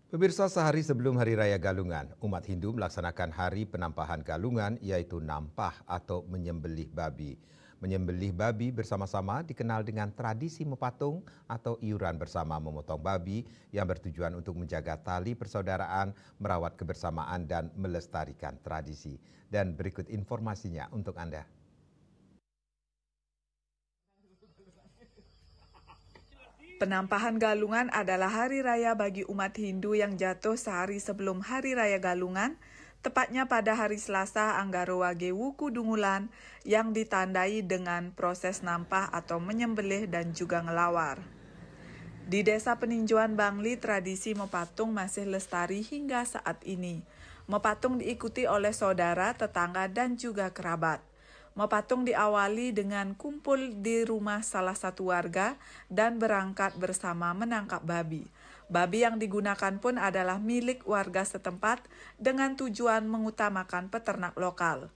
Pemirsa, sehari sebelum Hari Raya Galungan, umat Hindu melaksanakan Hari Penampahan Galungan, yaitu nampah atau menyembelih babi. Menyembelih babi bersama-sama dikenal dengan tradisi mepatung atau iuran bersama memotong babi yang bertujuan untuk menjaga tali persaudaraan, merawat kebersamaan dan melestarikan tradisi. Dan berikut informasinya untuk Anda. Penampahan Galungan adalah hari raya bagi umat Hindu yang jatuh sehari sebelum Hari Raya Galungan, tepatnya pada hari Selasa Anggaro Wage Wuku Dungulan yang ditandai dengan proses nampah atau menyembelih dan juga ngelawar. Di Desa Peninjauan Bangli, tradisi mepatung masih lestari hingga saat ini. Mepatung diikuti oleh saudara, tetangga, dan juga kerabat. Mepatung diawali dengan kumpul di rumah salah satu warga dan berangkat bersama menangkap babi. Babi yang digunakan pun adalah milik warga setempat dengan tujuan mengutamakan peternak lokal.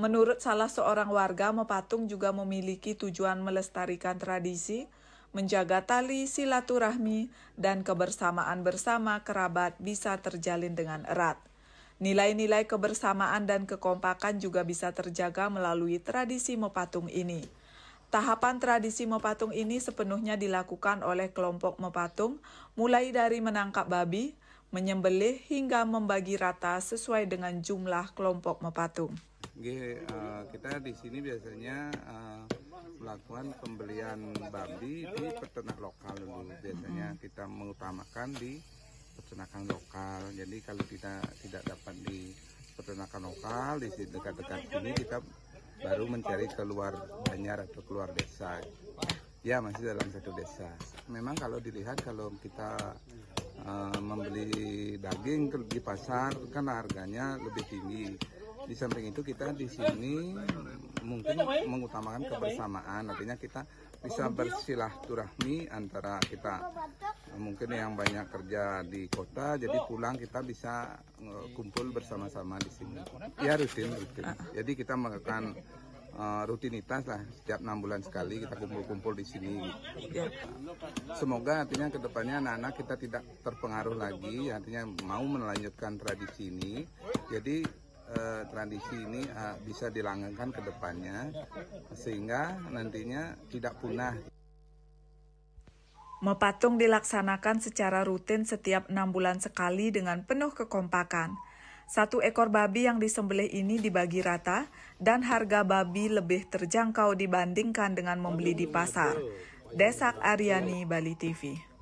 Menurut salah seorang warga, mepatung juga memiliki tujuan melestarikan tradisi, menjaga tali silaturahmi, dan kebersamaan bersama kerabat bisa terjalin dengan erat. Nilai-nilai kebersamaan dan kekompakan juga bisa terjaga melalui tradisi mepatung ini. Tahapan tradisi mepatung ini sepenuhnya dilakukan oleh kelompok mepatung, mulai dari menangkap babi, menyembelih, hingga membagi rata sesuai dengan jumlah kelompok mepatung. Kita di sini biasanya melakukan pembelian babi di peternak lokal dulu. Biasanya kita mengutamakan di peternakan lokal. Jadi kalau kita tidak dapat di peternakan lokal, di dekat-dekat sini kita baru mencari keluar Banjar atau keluar desa. Ya, masih dalam satu desa. Memang kalau dilihat, kalau kita membeli daging di pasar kan harganya lebih tinggi. Di samping itu kita di sini mungkin mengutamakan kebersamaan, artinya kita bisa bersilaturahmi antara kita. Mungkin yang banyak kerja di kota, jadi pulang kita bisa kumpul bersama-sama di sini. Ya rutin. Jadi kita melakukan rutinitas lah, setiap 6 bulan sekali kita kumpul-kumpul di sini. Semoga artinya kedepannya anak-anak kita tidak terpengaruh lagi, artinya mau melanjutkan tradisi ini. Jadi tradisi ini bisa dilanggengkan ke depannya sehingga nantinya tidak punah. Mepatung dilaksanakan secara rutin setiap 6 bulan sekali dengan penuh kekompakan. 1 ekor babi yang disembelih ini dibagi rata dan harga babi lebih terjangkau dibandingkan dengan membeli di pasar. Desak Aryani, Bali TV.